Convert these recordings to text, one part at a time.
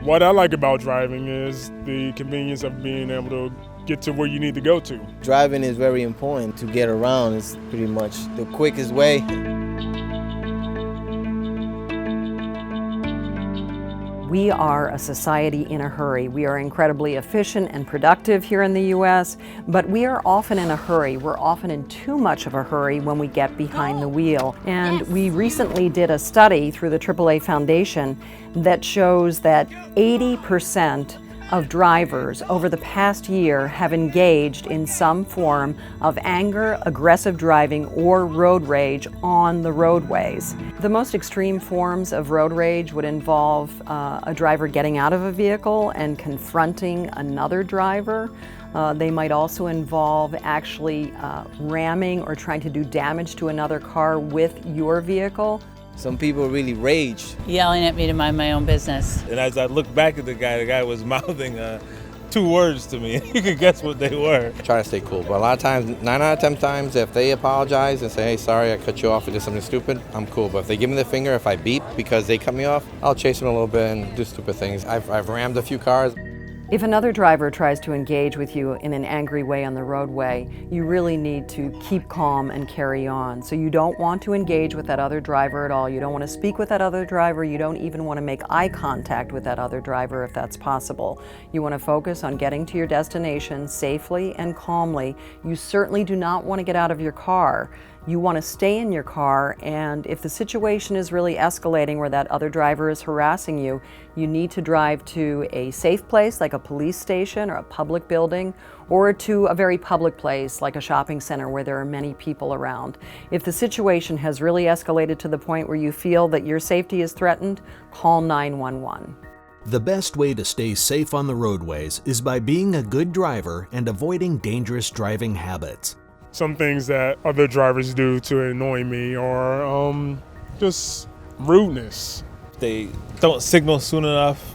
What I like about driving is the convenience of being able to get to where you need to go to. Driving is very important to get around. It's pretty much the quickest way. We are a society in a hurry. We are incredibly efficient and productive here in the U.S., but we are often in a hurry. We're often in too much of a hurry when we get behind the wheel. And we recently did a study through the AAA Foundation that shows that 80% of drivers over the past year have engaged in some form of anger, aggressive driving, or road rage on the roadways. The most extreme forms of road rage would involve a driver getting out of a vehicle and confronting another driver. They might also involve actually ramming or trying to do damage to another car with your vehicle. Some people really rage. Yelling at me to mind my own business. And as I looked back at the guy was mouthing 2 words to me. You could guess what they were. Try to stay cool, but a lot of times, 9 out of 10 times, if they apologize and say, hey, sorry, I cut you off or did something stupid, I'm cool. But if they give me the finger, if I beep because they cut me off, I'll chase them a little bit and do stupid things. I've rammed a few cars. If another driver tries to engage with you in an angry way on the roadway, you really need to keep calm and carry on. So you don't want to engage with that other driver at all. You don't want to speak with that other driver. You don't even want to make eye contact with that other driver if that's possible. You want to focus on getting to your destination safely and calmly. You certainly do not want to get out of your car. You want to stay in your car, and if the situation is really escalating where that other driver is harassing you, you need to drive to a safe place like a police station or a public building, or to a very public place like a shopping center where there are many people around. If the situation has really escalated to the point where you feel that your safety is threatened, call 911. The best way to stay safe on the roadways is by being a good driver and avoiding dangerous driving habits. Some things that other drivers do to annoy me are just rudeness. They don't signal soon enough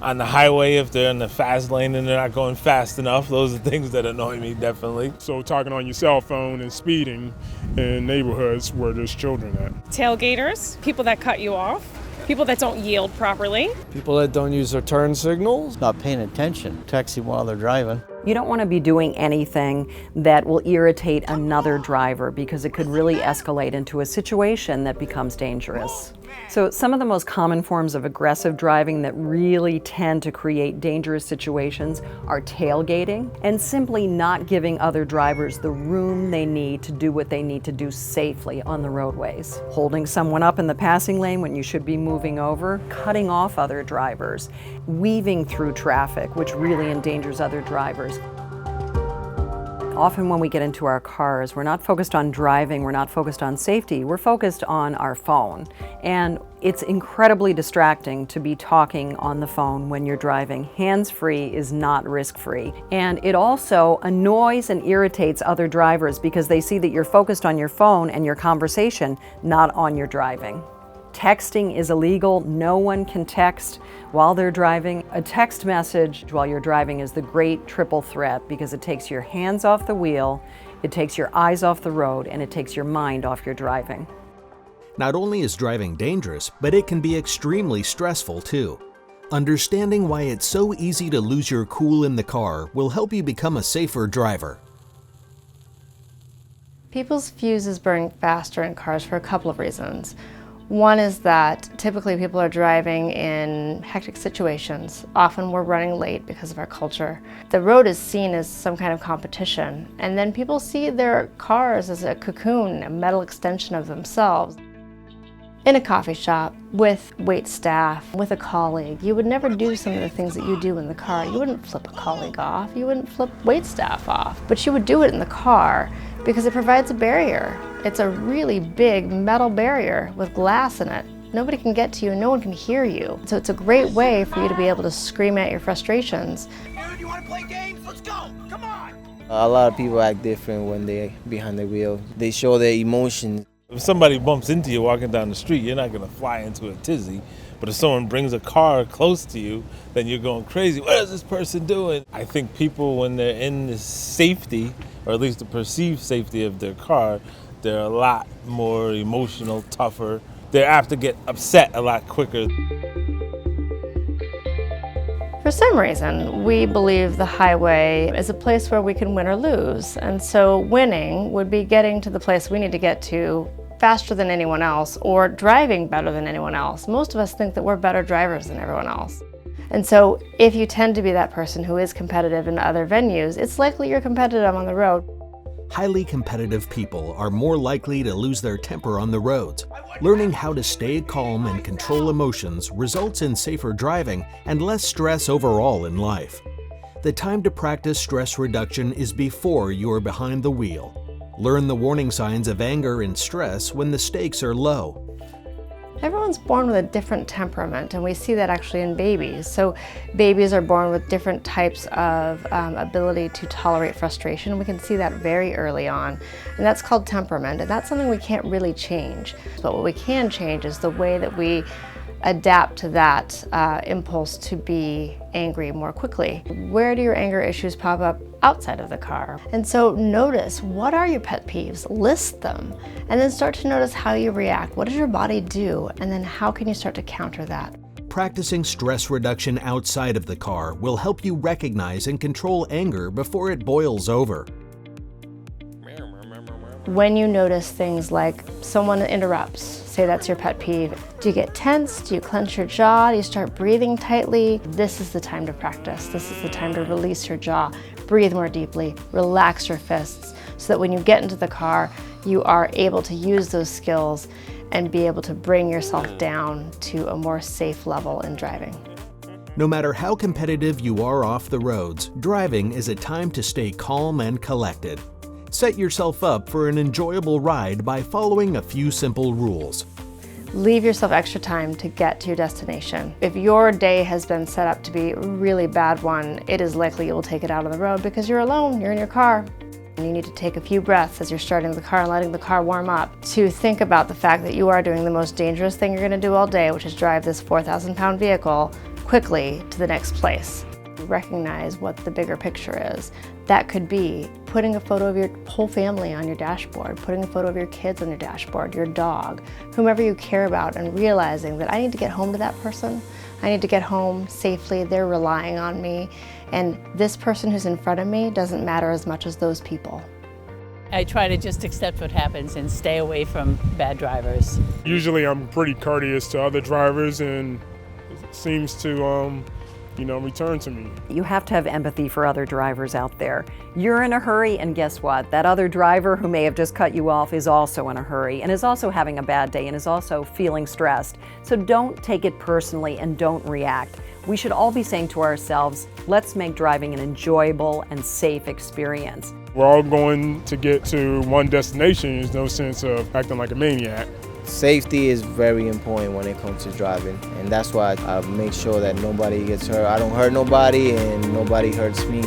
on the highway if they're in the fast lane and they're not going fast enough. Those are things that annoy me, definitely. So talking on your cell phone and speeding in neighborhoods where there's children at. Tailgaters, people that cut you off, people that don't yield properly. People that don't use their turn signals. Not paying attention, texting while they're driving. You don't want to be doing anything that will irritate another driver because it could really escalate into a situation that becomes dangerous. So some of the most common forms of aggressive driving that really tend to create dangerous situations are tailgating and simply not giving other drivers the room they need to do what they need to do safely on the roadways. Holding someone up in the passing lane when you should be moving over, cutting off other drivers, weaving through traffic, which really endangers other drivers. Often when we get into our cars, we're not focused on driving, we're not focused on safety, we're focused on our phone. And it's incredibly distracting to be talking on the phone when you're driving. Hands-free is not risk-free. And it also annoys and irritates other drivers because they see that you're focused on your phone and your conversation, not on your driving. Texting is illegal. No one can text while they're driving. A text message while you're driving is the great triple threat because it takes your hands off the wheel, it takes your eyes off the road, and it takes your mind off your driving. Not only is driving dangerous, but it can be extremely stressful too. Understanding why it's so easy to lose your cool in the car will help you become a safer driver. People's fuses burn faster in cars for a couple of reasons. One is that typically people are driving in hectic situations. Often we're running late because of our culture. The road is seen as some kind of competition, and then people see their cars as a cocoon, a metal extension of themselves. In a coffee shop, with wait staff, with a colleague, you would never do some of the things that you do in the car. You wouldn't flip a colleague off, you wouldn't flip wait staff off, but you would do it in the car because it provides a barrier. It's a really big metal barrier with glass in it. Nobody can get to you, no one can hear you. So it's a great way for you to be able to scream at your frustrations. Dude, you want to play games? Let's go! Come on! A lot of people act different when they're behind the wheel. They show their emotions. If somebody bumps into you walking down the street, you're not going to fly into a tizzy. But if someone brings a car close to you, then you're going crazy. What is this person doing? I think people, when they're in the safety, or at least the perceived safety of their car, they're a lot more emotional, tougher. They're apt to get upset a lot quicker. For some reason, we believe the highway is a place where we can win or lose. And so winning would be getting to the place we need to get to faster than anyone else or driving better than anyone else. Most of us think that we're better drivers than everyone else. And so if you tend to be that person who is competitive in other venues, it's likely you're competitive on the road. Highly competitive people are more likely to lose their temper on the roads. Learning how to stay calm and control emotions results in safer driving and less stress overall in life. The time to practice stress reduction is before you are behind the wheel. Learn the warning signs of anger and stress when the stakes are low. Everyone's born with a different temperament, and we see that actually in babies. So babies are born with different types of ability to tolerate frustration. We can see that very early on, and that's called temperament, and that's something we can't really change. But what we can change is the way that we adapt to that impulse to be angry more quickly. Where do your anger issues pop up? Outside of the car. And so notice, what are your pet peeves? List them, and then start to notice how you react. What does your body do? And then how can you start to counter that? Practicing stress reduction outside of the car will help you recognize and control anger before it boils over. When you notice things like someone interrupts, say that's your pet peeve, do you get tense? Do you clench your jaw? Do you start breathing tightly? This is the time to practice. This is the time to release your jaw. Breathe more deeply, relax your fists, so that when you get into the car, you are able to use those skills and be able to bring yourself down to a more safe level in driving. No matter how competitive you are off the roads, driving is a time to stay calm and collected. Set yourself up for an enjoyable ride by following a few simple rules. Leave yourself extra time to get to your destination. If your day has been set up to be a really bad one, it is likely you will take it out on the road because you're alone, you're in your car. And you need to take a few breaths as you're starting the car and letting the car warm up to think about the fact that you are doing the most dangerous thing you're going to do all day, which is drive this 4,000-pound vehicle quickly to the next place. Recognize what the bigger picture is. That could be putting a photo of your whole family on your dashboard, putting a photo of your kids on your dashboard, your dog, whomever you care about, and realizing that I need to get home to that person. I need to get home safely. They're relying on me. And this person who's in front of me doesn't matter as much as those people. I try to just accept what happens and stay away from bad drivers. Usually I'm pretty courteous to other drivers, and it seems to return to me. You have to have empathy for other drivers out there. You're in a hurry, and guess what? That other driver who may have just cut you off is also in a hurry and is also having a bad day and is also feeling stressed. So don't take it personally and don't react. We should all be saying to ourselves, let's make driving an enjoyable and safe experience. We're all going to get to one destination. There's no sense of acting like a maniac. Safety is very important when it comes to driving, and that's why I make sure that nobody gets hurt. I don't hurt nobody and nobody hurts me.